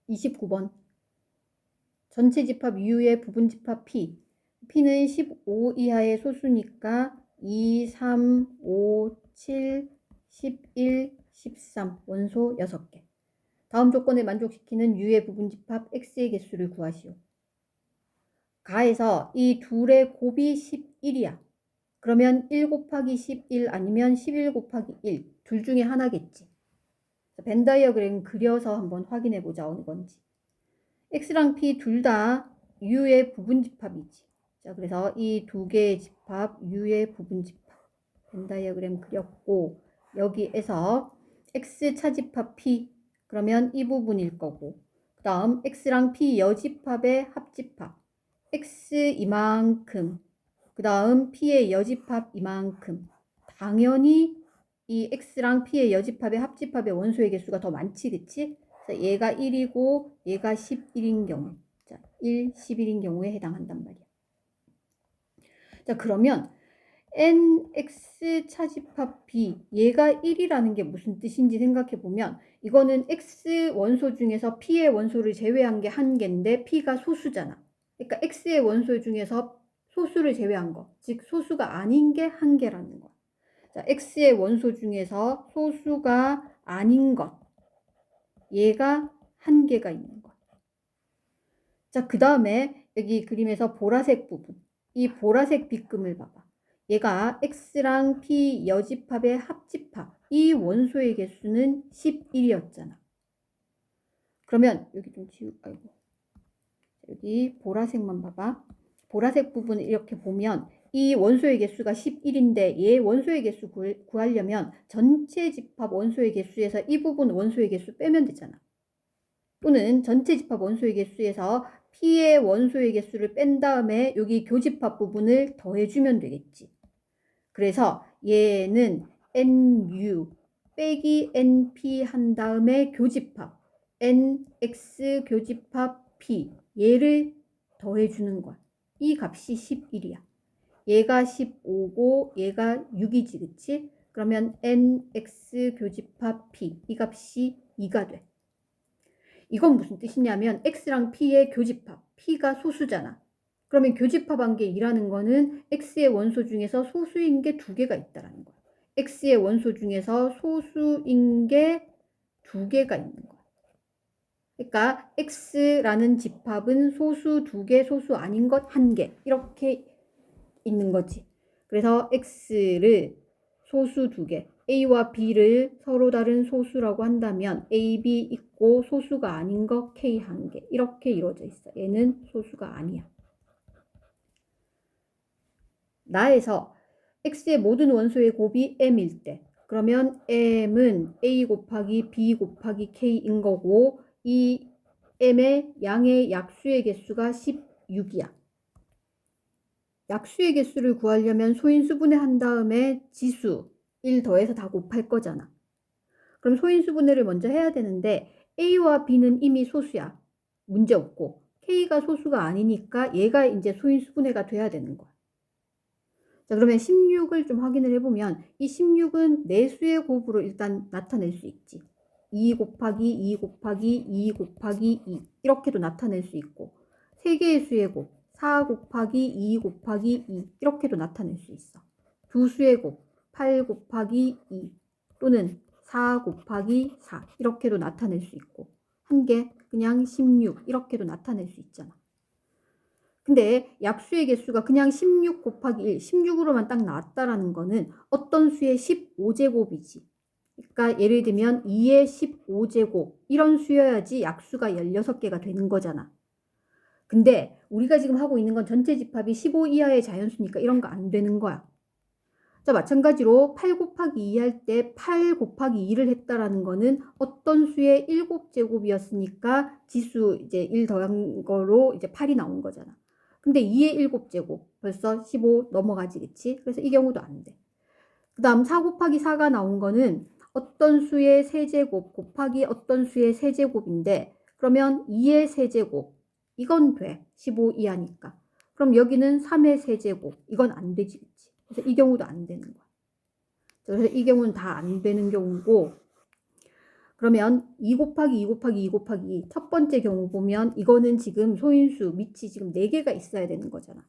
29번. 전체 집합 U의 부분 집합 P. P는 15 이하의 소수니까 2, 3, 5, 7, 11, 13 원소 6개. 다음 조건에 만족시키는 U의 부분 집합 X의 개수를 구하시오. 가에서 이 둘의 곱이 11이야. 그러면 1 곱하기 11 아니면 11 곱하기 1. 둘 중에 하나겠지. 벤 다이어그램 그려서 한번 확인해 보자. 어느 건지. X랑 P 둘 다 U의 부분 집합이지. 자, 그래서 이 두 개의 집합 U의 부분 집합. 벤 다이어그램 그렸고 여기에서 X 차집합 P 그러면 이 부분일 거고 그 다음 X랑 P 여집합의 합집합 X 이만큼 그 다음 P의 여집합 이만큼 당연히 이 X랑 P의 여집합의 합집합의 원소의 개수가 더 많지 그치? 그래서 얘가 1이고 얘가 11인 경우 자, 1, 11인 경우에 해당한단 말이야. 자 그러면 nx 차집합 b 얘가 1이라는 게 무슨 뜻인지 생각해 보면 이거는 x 원소 중에서 p의 원소를 제외한 게 한 개인데 p가 소수잖아. 그러니까 x의 원소 중에서 소수를 제외한 거, 즉 소수가 아닌 게 한 개라는 거야. 자, x의 원소 중에서 소수가 아닌 것, 얘가 한 개가 있는 거야. 자, 그 다음에 여기 그림에서 보라색 부분, 이 보라색 빗금을 봐봐. 얘가 X랑 P 여집합의 합집합, 이 원소의 개수는 11이었잖아. 그러면 여기 좀 아이고. 여기 보라색만 봐봐. 보라색 부분을 이렇게 보면 이 원소의 개수가 11인데 얘 원소의 개수 구하려면 전체 집합 원소의 개수에서 이 부분 원소의 개수 빼면 되잖아. 또는 전체 집합 원소의 개수에서 P의 원소의 개수를 뺀 다음에 여기 교집합 부분을 더해주면 되겠지. 그래서 얘는 NU 빼기 NP 한 다음에 교집합 NX 교집합 P 얘를 더해주는 거야. 이 값이 11이야. 얘가 15고 얘가 6이지 그치? 그러면 NX 교집합 P 이 값이 2가 돼. 이건 무슨 뜻이냐면 X랑 P의 교집합 P가 소수잖아. 그러면 교집합한 게 2라는 거는 X의 원소 중에서 소수인 게 2개가 있다라는 거야. X의 원소 중에서 소수인 게 2개가 있는 거야. 그러니까 X라는 집합은 소수 2개, 소수 아닌 것 1개 이렇게 있는 거지. 그래서 X를 소수 2개, A와 B를 서로 다른 소수라고 한다면 A, B 있고 소수가 아닌 거 K 1개 이렇게 이루어져 있어. 얘는 소수가 아니야. 나에서 X의 모든 원소의 곱이 M일 때 그러면 M은 A 곱하기 B 곱하기 K인 거고 이 M의 양의 약수의 개수가 16이야. 약수의 개수를 구하려면 소인수분해 한 다음에 지수 1 더해서 다 곱할 거잖아. 그럼 소인수분해를 먼저 해야 되는데 A와 B는 이미 소수야. 문제 없고 K가 소수가 아니니까 얘가 이제 소인수분해가 돼야 되는 거야. 자, 그러면 16을 좀 확인을 해보면 이 16은 내수의 곱으로 일단 나타낼 수 있지. 2 곱하기 2 곱하기 2 곱하기 2 이렇게도 나타낼 수 있고 3개의 수의 곱 4 곱하기 2 곱하기 2 이렇게도 나타낼 수 있어. 두 수의 곱 8 곱하기 2 또는 4 곱하기 4 이렇게도 나타낼 수 있고 한 개 그냥 16 이렇게도 나타낼 수 있잖아. 근데 약수의 개수가 그냥 16 곱하기 1, 16으로만 딱 나왔다라는 거는 어떤 수의 15제곱이지. 그러니까 예를 들면 2의 15제곱 이런 수여야지 약수가 16개가 되는 거잖아. 근데 우리가 지금 하고 있는 건 전체 집합이 15 이하의 자연수니까 이런 거 안 되는 거야. 자, 마찬가지로 8 곱하기 2 할 때 8 곱하기 2를 했다라는 거는 어떤 수의 7제곱이었으니까 지수 이제 1 더한 거로 이제 8이 나온 거잖아. 근데 2의 7제곱 벌써 15 넘어가지 그치? 그래서 이 경우도 안 돼. 그 다음 4 곱하기 4가 나온 거는 어떤 수의 세제곱 곱하기 어떤 수의 세제곱인데 그러면 2의 세제곱 이건 돼. 15 이하니까. 그럼 여기는 3의 세제곱 이건 안 되지 그치? 그래서 이 경우도 안 되는 거야. 그래서 이 경우는 다 안 되는 경우고 그러면 2 곱하기 2 곱하기 2 곱하기 2. 첫 번째 경우 보면 이거는 지금 소인수 밑이 지금 4개가 있어야 되는 거잖아.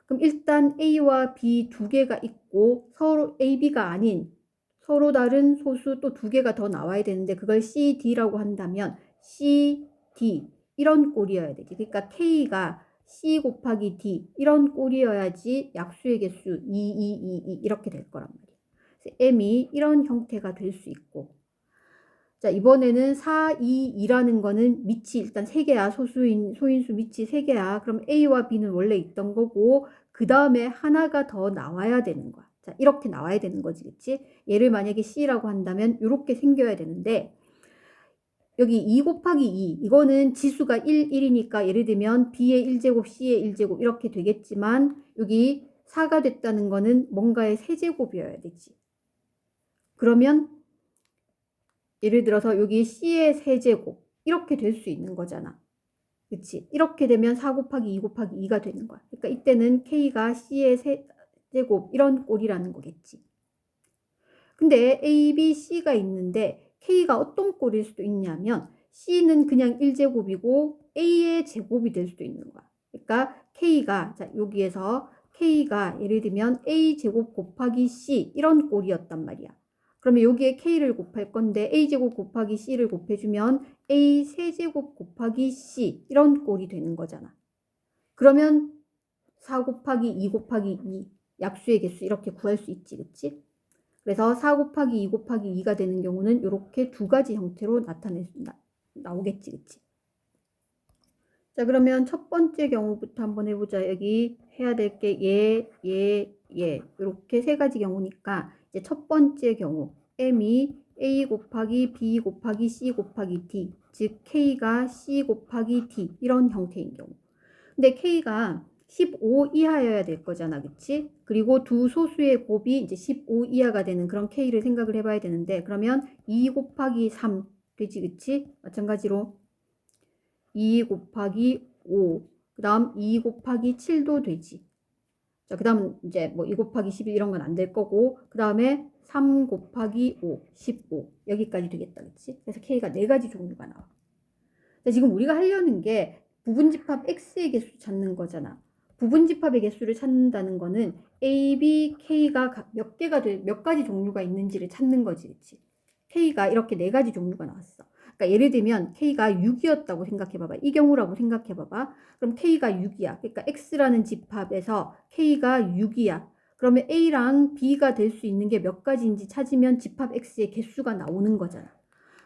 그럼 일단 A와 B 두 개가 있고 서로 A, B가 아닌 서로 다른 소수 또 2개가 더 나와야 되는데 그걸 C, D라고 한다면 C, D 이런 꼴이어야 되지. 그러니까 K가 C 곱하기 D 이런 꼴이어야지 약수의 개수 2, 2, 2, 2 이렇게 될 거란 말이야. 그래서 M이 이런 형태가 될 수 있고 자, 이번에는 4, 2, 2라는 거는 밑이 일단 3개야. 소인수 밑이 3개야. 그럼 A와 B는 원래 있던 거고 그 다음에 하나가 더 나와야 되는 거야. 자, 이렇게 나와야 되는 거지. 그치? 얘를 만약에 C라고 한다면 이렇게 생겨야 되는데 여기 2 곱하기 2 이거는 지수가 1, 1이니까 예를 들면 B의 1제곱, C의 1제곱 이렇게 되겠지만 여기 4가 됐다는 거는 뭔가의 세제곱이어야 되지. 그러면 예를 들어서 여기 C의 세제곱 이렇게 될 수 있는 거잖아. 그치? 이렇게 되면 4 곱하기 2 곱하기 2가 되는 거야. 그러니까 이때는 K가 C의 세제곱 이런 꼴이라는 거겠지. 근데 A, B, C가 있는데 K가 어떤 꼴일 수도 있냐면 C는 그냥 1제곱이고 A의 제곱이 될 수도 있는 거야. 그러니까 K가 자 여기에서 K가 예를 들면 A제곱 곱하기 C 이런 꼴이었단 말이야. 그러면 여기에 K를 곱할 건데 A제곱 곱하기 C를 곱해주면 A 세제곱 곱하기 C 이런 꼴이 되는 거잖아. 그러면 4 곱하기 2 곱하기 2 약수의 개수 이렇게 구할 수 있지. 그치? 그래서 4 곱하기 2 곱하기 2가 되는 경우는 이렇게 두 가지 형태로 나오겠지. 그치? 자, 그러면 첫 번째 경우부터 한번 해보자. 여기 해야 될 게 얘. 이렇게 세 가지 경우니까 이제 첫 번째 경우 M이 A 곱하기 B 곱하기 C 곱하기 D 즉 K가 C 곱하기 D 이런 형태인 경우. 근데 K가 15 이하여야 될 거잖아. 그치? 그리고 두 소수의 곱이 이제 15 이하가 되는 그런 K를 생각을 해봐야 되는데 그러면 2 곱하기 3 되지. 그치? 마찬가지로 2 곱하기 5, 그 다음 2 곱하기 7도 되지. 자, 그 다음 이제 뭐 2 곱하기 11 이런 건 안 될 거고, 그 다음에 3 곱하기 5, 15. 여기까지 되겠다. 그치? 그래서 K가 4가지 종류가 나와. 자, 지금 우리가 하려는 게 부분집합 X의 개수 찾는 거잖아. 부분집합의 개수를 찾는다는 거는 A, B, K가 몇 가지 종류가 있는지를 찾는 거지. 그치? K가 이렇게 4가지 종류가 나왔어. 그러니까 예를 들면 K가 6이었다고 생각해봐봐. 이 경우라고 생각해봐봐. 그럼 K가 6이야. 그러니까 X라는 집합에서 K가 6이야. 그러면 A랑 B가 될 수 있는 게 몇 가지인지 찾으면 집합 X의 개수가 나오는 거잖아.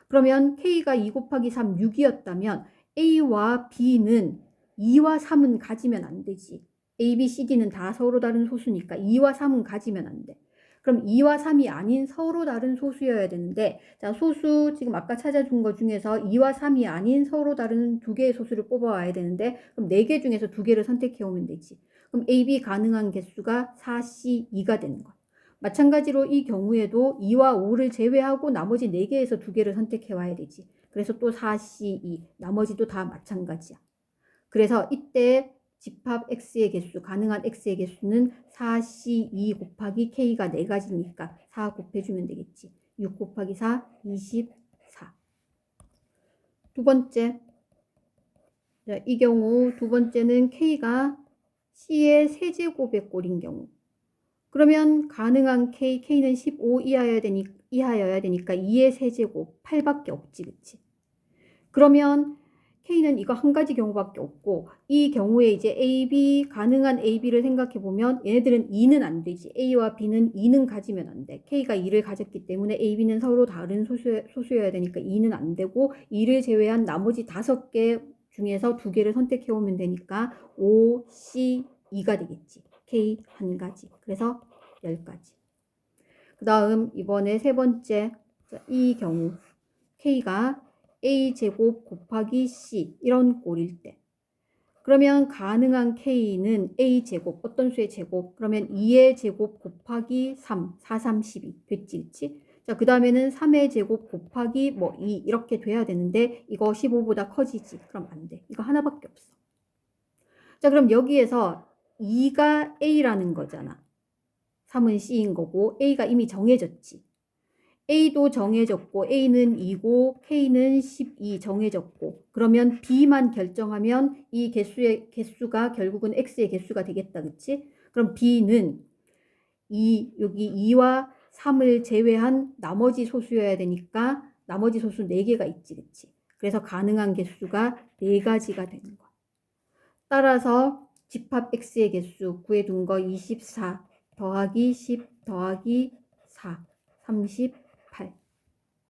그러면 K가 2 곱하기 3, 6이었다면 A와 B는 2와 3은 가지면 안 되지. A, B, C, D는 다 서로 다른 소수니까 2와 3은 가지면 안 돼. 그럼 2와 3이 아닌 서로 다른 소수여야 되는데 자 소수 지금 아까 찾아준 것 중에서 2와 3이 아닌 서로 다른 2개의 소수를 뽑아와야 되는데 그럼 4개 중에서 2개를 선택해 오면 되지. 그럼 A, B 가능한 개수가 4, C, 2가 되는 거야. 마찬가지로 이 경우에도 2와 5를 제외하고 나머지 4개에서 2개를 선택해 와야 되지. 그래서 또 4, C, 2 나머지도 다 마찬가지야. 그래서 이때 집합 X의 개수, 가능한 X의 개수는 4C2 곱하기 K가 4가지니까 4 곱해주면 되겠지. 6 곱하기 4, 24. 두 번째. 자, 이 경우 두 번째는 K가 C의 세제곱의 꼴인 경우. 그러면 가능한 K는 15 이하여야 되니까 2의 세제곱 8밖에 없지. 그치? 그러면 K는 이거 한 가지 경우밖에 없고 이 경우에 이제 AB 가능한 AB를 생각해 보면 얘네들은 2는 안 되지. A와 B는 2는 가지면 안 돼. K가 2를 가졌기 때문에 AB는 서로 다른 소수여야 되니까 2는 안 되고 2를 제외한 나머지 5개 중에서 2개를 선택해 오면 되니까 5, C, 2가 되겠지. K 한 가지. 그래서 10가지. 그 다음 이번에 세 번째 이 경우 K가 A제곱 곱하기 C 이런 꼴일 때 그러면 가능한 K는 A제곱 어떤 수의 제곱 그러면 2의 제곱 곱하기 3 4, 3, 12 됐지 그치? 자, 그 다음에는 3의 제곱 곱하기 뭐 2 이렇게 돼야 되는데 이거 15보다 커지지. 그럼 안 돼. 이거 하나밖에 없어. 자, 그럼 여기에서 2가 A라는 거잖아. 3은 C인 거고 A가 이미 정해졌지. A도 정해졌고 A는 2고 K는 12 정해졌고 그러면 B만 결정하면 이 개수가 결국은 X의 개수가 되겠다. 그치? 그럼 B는 여기 2와 3을 제외한 나머지 소수여야 되니까 나머지 소수 4개가 있지. 그치? 그래서 가능한 개수가 4가지가 되는 거야. 따라서 집합 X의 개수 구해둔 거 24 더하기 10 더하기 4 30